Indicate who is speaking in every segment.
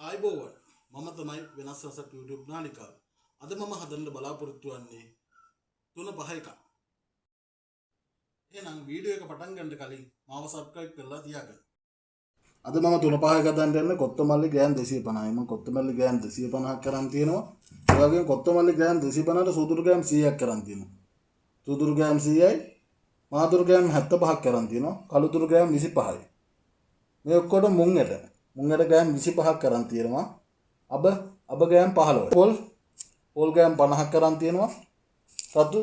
Speaker 1: ආයිබෝවන් මම තමයි වෙනස් රසක් YouTube නාලිකාව. අද මම හදන්න බලාපොරොත්තු වෙන්නේ 3-5 එකක්. එහෙනම් වීඩියෝ එක පටන් ගන්න කලින් මාව subscribe කරලා තියාගන්න. අද මම 3-5 එකක් හදන්න යන්නේ කොත්තමල්ලි ග්‍රෑම් 250යි. මම කොත්තමල්ලි ග්‍රෑම් 250ක් කරන් තියෙනවා. ඒ වගේම කොත්තමල්ලි ග්‍රෑම් 250ට සුදුරු ග්‍රෑම් 100ක් කරන් තියෙනවා. සුදුරු ග්‍රෑම් 100යි මාදුරු ග්‍රෑම් 75ක් කරන් තියෙනවා. කළුතුරු ග්‍රෑම් 25යි. මේ ඔක්කොටම මුං ඇට ග්‍රෑම් 25ක් කරන් තියෙනවා. අබ ග්‍රෑම් 15යි. පොල් ග්‍රෑම් 50ක් කරන් තියෙනවා. රතු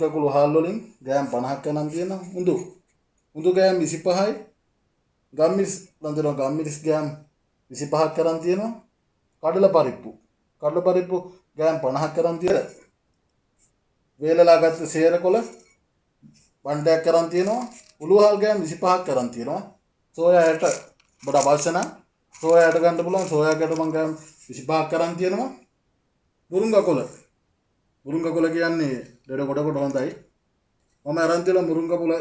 Speaker 1: කැකුළු හාල් වලින් ග්‍රෑම් 50ක් කරන් තියෙනවා. උඳු ග්‍රෑම් 25යි. ගම්මිරිස් ග්‍රෑම් 25ක් කරන් තියෙනවා. කඩල පරිප්පු ග්‍රෑම් 50ක් කරන් තියෙනවා. වේලලා ගත්ත සේරකොළ බණ්ඩයක් කරන් තියෙනවා. උළුහල් ග්‍රෑම් 25ක් කරන් තියෙනවා. සෝයා ඇට බඩ අවශ්‍ය නම් සෝයා ඇට ගන්න පුළුවන්. සෝයා ඇට මම ග්‍රෑම් 25ක් කරන් තියෙනවා. මුරුංගා කොළ කියන්නේ දෙඩ කොට හොඳයි. මම අරන් තියෙන මුරුංගා කොළ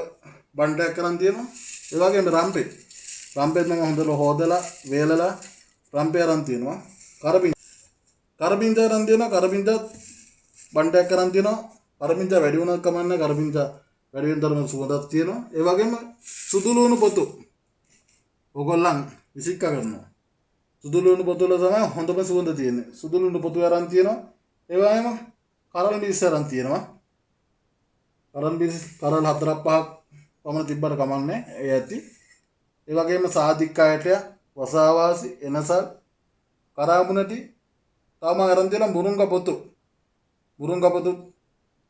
Speaker 1: බණ්ඩයක් කරන් තියෙනවා. ඒ වගේම රම්පෙත් මම හොඳට හොදලා වේලලා රම්පේ අරන් තියෙනවා. කරපිංචා අරන් තියෙනවා. කරපිංචා බණ්ඩයක් කරන් තියෙනවා. කරපිංචා වැඩි වුණත් කමන්නේ. කරපිංචා වැඩි වෙන තරම සුවඳක් තියෙනවා. ඒ වගේම සුදු ලුණු පොතු ඔයගොල්ලන් විසික්ක කරනවා. සුදු ලුණු පොතු වල තමයි හොඳම සුවඳ තියෙන්නේ. සුදු ලුණු පොතු අරන් තියෙනවා. ඒ වගේම කරල් මිරිස් අරන් තියෙනවා. කරල් 4-5ක් පමණ තිබ්බට කමන්නේ. ඒ ඇති. ඒ වගේම සාදික් අයට වසාවාසි එනසල් කරාමුණටි තවම අරන් තියෙනවා මුරුංගා පොතු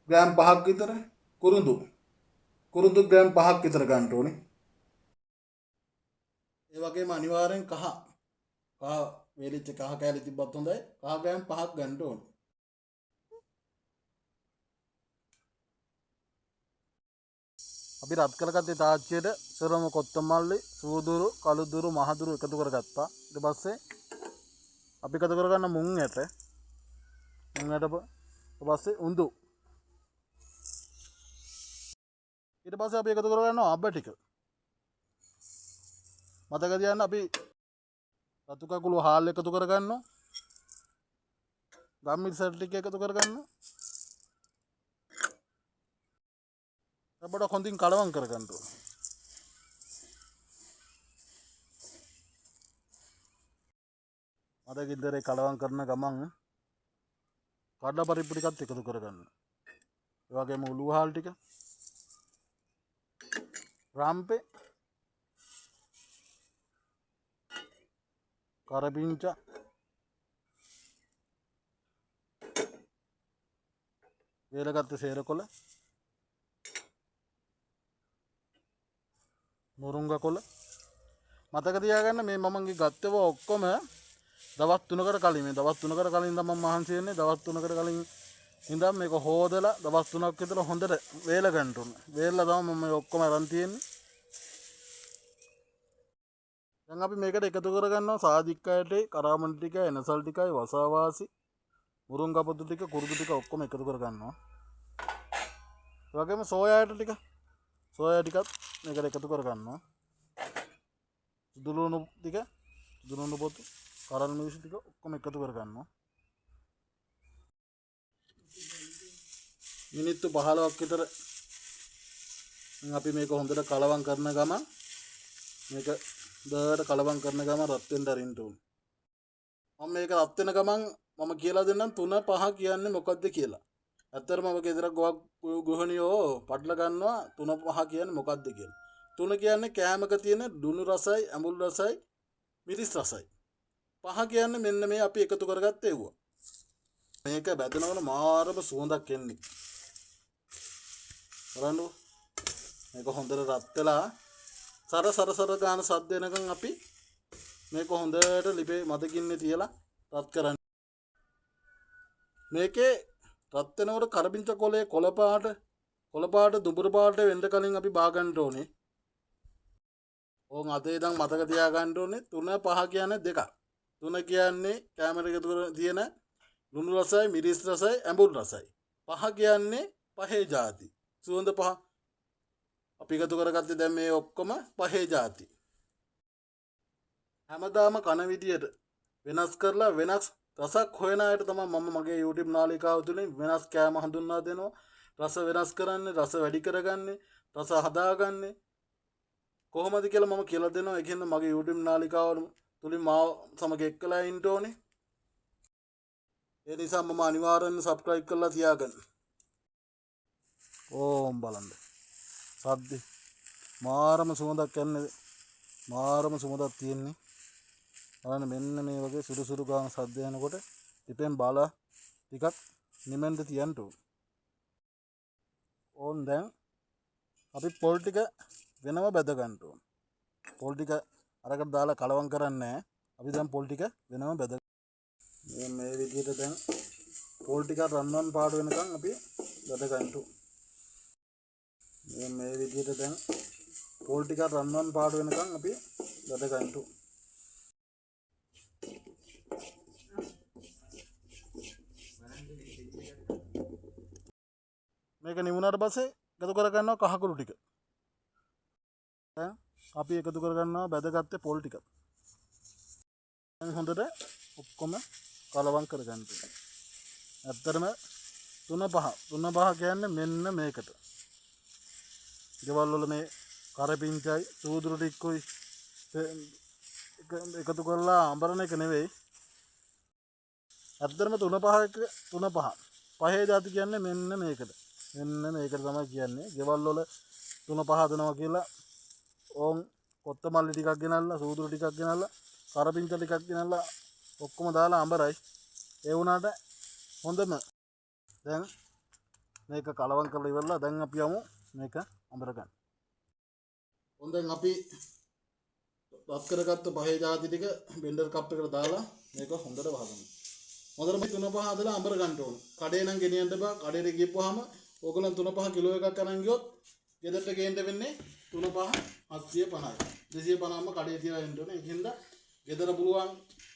Speaker 1: ග්‍රෑම් 5ක් විතර. කුරුඳු ග්‍රෑම් 5ක් විතර ගන්න ඕනේ. ඒ වගේම අනිවාර්යෙන් කහ වේලිච්ච කහ කෑලි තිබ්බත් හොඳයි. කහ ග්‍රෑම් 5ක් ගන්න ඕනේ. අපි රත් කරගත්තේ තාච්චියට සරම කොත්තමල්ලි, සූදුරු, කළුදුරු, මහදුරු එකතු කරගත්තා. ඊට පස්සේ අපි එකතු කරගන්න මුං ඇට පස්සේ උඳු. ඊට පස්සේ අපි එකතු කරගන්නවා අබ ටික. මතක තියාගන්න අපි රතු කකුළු හාල් එකතු කරගන්නවා. ගම්මිරිස් ටික එකතු කරගන්නවා. අපිට හොඳින් කලවම් කරගන්න ඕනේ. මට ගින්දරේ කලවම් කරන ගමන් කඩලා පරිප්පු ටිකත් එකතු කරගන්න. ඒ වගේම උළුහාල් ටික, රම්පේ, කරපිංචා, වේලගත්ත සේරකොළ, මුරුංගා කොළ. මතක තියාගන්න මේ මමගේ ගත්තව ඔක්කොම දවස් 3කට කලින් තමයි මම මහන්සි වෙන්නේ. දවස් 3කට කලින් ඉඳන් මේක හොදලා දවස් 3ක් විතර හොඳට වේල ගන්න ඕනේ. වේලලා තමයි මම මේ ඔක්කොම අරන් තියෙන්නේ. දැන් අපි මේකට එකතු කරගන්නවා සාදික්කයටේ කරාමණි ටික, එනසල් ටිකයි, වසාවාසි, මුරුංගා පොතු ටික, කුරුදු ටික ඔක්කොම එකතු කරගන්නවා. ඒ වගේම සෝයා ටිකත් මේකට එකතු කරගන්නවා. සුදු ලුණු පොතු, කරල් මිරිස් ටික ඔක්කොම එකතු කරගන්නවා. මිනිත්තු 15ක් විතර අපි මේක හොඳට කලවම් කරන ගමන් රත් වෙන්න අරින්න ඕනේ. මම මේක රත් වෙන ගමන් මම කියලා දෙන්නම් 3-5 කියන්නේ මොකද්ද කියලා. ඇත්තටම ඔබ ගෙදර ගෘහණියෝ පටල ගන්නවා 3-5 කියන්නේ මොකද්ද කියලා. 3 කියන්නේ කෑමක තියෙන දුනු රසයි, ඇඹුල් රසයි, මිරිස් රසයි. 5 කියන්නේ මෙන්න මේ අපි එකතු කරගත්ත ඒවා. මේක බැදනවන මාරම සුවඳක් එන්නේ. බලන්න මේක හොඳට රත් වෙලා සර ගාන සද්ද එනකන් අපි මේක හොඳට ලිපේ මතකින්නේ තියලා රත් කරන්න. මේකේ රත් වෙනකොට කරපිංච කොලේ කොළ පාට දුඹුරු පාට වෙන්න කලින් අපි බා ගන්න ඕනේ. ඕන් අතේ ඉඳන් මතක තියා ගන්න ඕනේ 3-5 කියන්නේ 2ක්. 3 කියන්නේ කැමරේ එකතු කරගෙන තියෙන ලුණු රසයි, මිරිස් රසයි, ඇඹුල් රසයි. 5 කියන්නේ පහේ ಜಾති. සුවඳ 5 අපි එකතු කරගත්තේ දැන් මේ ඔක්කොම පහේ ಜಾති. හැමදාම කන විදියට වෙනස් කරලා වෙනස් රසක් හොයන අයට තමයි මම මගේ YouTube නාලිකාව තුළින් වෙනස් කෑම හඳුන්වා දෙනවා. රස වෙනස් කරන්නේ, රස වැඩි කරගන්නේ, රස හදාගන්නේ කොහොමද කියලා මම කියලා දෙනවා. ඒකෙන්ද මගේ YouTube නාලිකාව තුලින් මාව සමග එක්කලා ඉන්න ඕනේ. ඒ නිසා මම අනිවාර්යෙන්ම subscribe කරලා තියාගන්න. ඕම් බලන්න. සද්දේ මාරම සුවඳක් යන්නේ. මාරම සුවඳක් තියෙන්නේ. බලන්න මෙන්න මේ වගේ සුරු සුරු ගාන සද්ද යනකොට ඉතින් බාල ටිකක් නිමෙන්ද තියන්න ඕන. ඕන් දැන් අපි පොල් ටික වෙනම බෙද ගන්න ඕන. පොල් ටික අරකට දාලා කලවම් කරන්නේ නැහැ. අපි දැන් පොල් ටික වෙනම බෙද මේ විදිහට දැන් පොල් ටික රන්වන් පාට වෙනකන් අපි බෙද ගන්න ඕන. මේ විදිහට දැන් පොල් ටික රන්වන් පාට වෙනකන් අපි බෙද ගන්න ඕන. මේක නිවුණාට පස්සේ එකතු කර ගන්නවා කහකුරු ටික. දැන් අපි එකතු කර ගන්නවා බැදගත්තේ පොල් ටික. දැන් හොඳට ඔක්කොම කලවම් කර ගන්න ඕනේ. ඇත්තටම 3-5 කියන්නේ මෙන්න මේකට. ගෙවල් වල මේ කරපිංචයි සූදුරු ටිකකුයි එකතු කරලා අඹරන එක නෙවෙයි. ඇත්තටම 3-5 පහේ જાති කියන්නේ මෙන්න මේකට. මෙන්න මේකට තමයි කියන්නේ. ගෙවල් වල 3-5 හදනවා කියලා ඕන් කොත්තමල්ලි ටිකක් ගෙනල්ලා සූදුරු ටිකක් ගෙනල්ලා කරපිංච ටිකක් ගෙනල්ලා ඔක්කොම දාලා අඹරයි. ඒ වුණාට හොඳම දැන් මේක කලවම් කරලා ඉවරලා දැන් අපි යමු මේක අඹර ගන්න. හොඳෙන් අපි රත් කරගත්ත පහේ જાති ටික බෙන්ඩර් කප් එකකට දාලා මේක හොඳට වහගන්න. හොඳට මේ 3-5 හදලා අඹර ගන්න ඕන. කඩේ නම් ගෙනියන්න බෑ. කඩේට ගියපුවාම ඕගොල්ලන් 3-5 කිලෝ එකක් අරන් ගියොත් ගෙදරට ගේන්න වෙන්නේ 3-5 750යි. 250ම කඩේ තියලා ඉන්න ඕනේ. ඒකින්ද ගෙදර පුළුවන්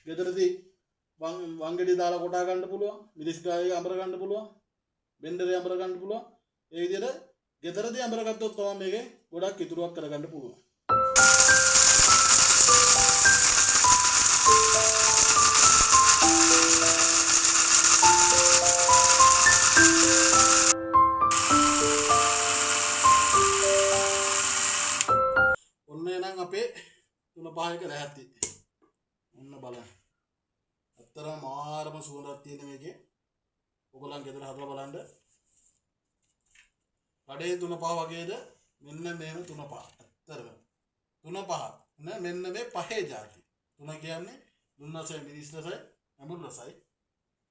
Speaker 1: ගෙදරදී වංගෙඩි දාලා කොටා ගන්න පුළුවන්. මිරිස් ගායේ අඹර ගන්න පුළුවන්. බෙන්ඩරේ අඹර ගන්න පුළුවන්. ඒ විදිහට ගෙදරදී අඹර ගත්තොත් තමයි මේකේ ගොඩක් ඉතුරුවක් කරගන්න පුළුවන්. අපේ 3-5 එක රැහැති. ඔන්න බලන්න. අත්තරම මාරම සුවඳක් තියෙන මේකේ. ඔයගොල්ලන් ගෙදර හදලා බලන්න. කඩේ 3-5 වගේද මෙන්න මේම 3-5. අත්තරම 3-5 නේ මෙන්න මේ පහේ જાති. 3 කියන්නේ දුන්නසයි මිරිස්ලසයි අමුල්ලසයි.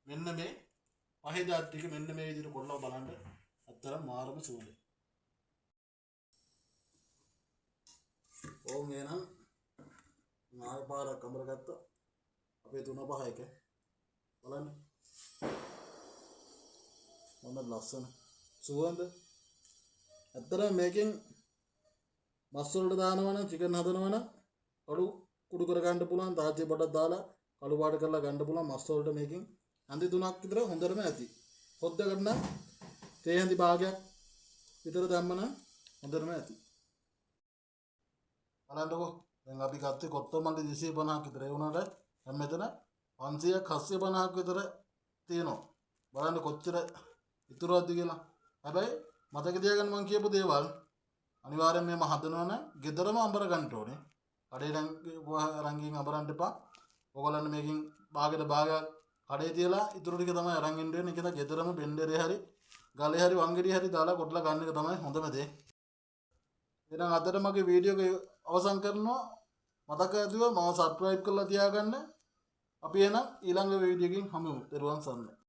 Speaker 1: මෙන්න මේ පහේ જાති ටික මෙන්න මේ විදිහට කොල්ලව බලන්න. අත්තරම මාරම සුවඳයි. ඕන් එනම් නාය පාරක් අඹර ගත්තා. අපේ 3-5 එක බලන්න. මොන ලස්සන සුවඳ. ඇත්තටම මේකෙන් මස් වලට දානවා නම් චිකන් හදනවා නම් කළු කුඩු කර ගන්න පුළුවන්. තාච්චි බඩක් දාලා කළු පාට කරලා ගන්න පුළුවන්. මස් වලට මේකෙන් හන්දි 3ක් විතර හොඳටම ඇති. හොද්දකට නම් තේ හන්දි භාගයක් විතර දැම්ම නම් හොඳටම ඇති. බලන්නකො දැන් අපි ගත්තේ කොත්තමල්ලි 250ක් විතර. ඒ වුණාට දැන් මෙතන 500ක් 750ක් විතර තියෙනවා. බලන්න කොච්චර ඉතුරුවක්ද කියලා. හැබැයි මතක තියාගන්න මම කියපු දේවල් අනිවාර්යෙන් මේව හදනවා නම් ගෙදරම අඹර ගන්න ඕනේ. කඩේ රංගින් අඹරන්න එපා. ඔයගොල්ලන් මේකෙන් භාගයට භාගයක් කඩේ තියලා ඉතුරු ටික තමයි අරන් එන්න වෙන්නේ. ඒක ගෙදරම බෙන්ඩරේ හරි ගලේ හරි වංගෙඩිය හරි දාලා කොටලා ගන්න එක තමයි හොඳම දේ. එහෙනම් අදට මගේ වීඩියෝ එක අවසන් කරනවා. මතක ඇතුව මම subscribe කරලා තියාගන්න. අපි එහෙනම් ඊළඟ වීඩියෝ එකකින් හමු වෙමු. දරුවන් සරණයි.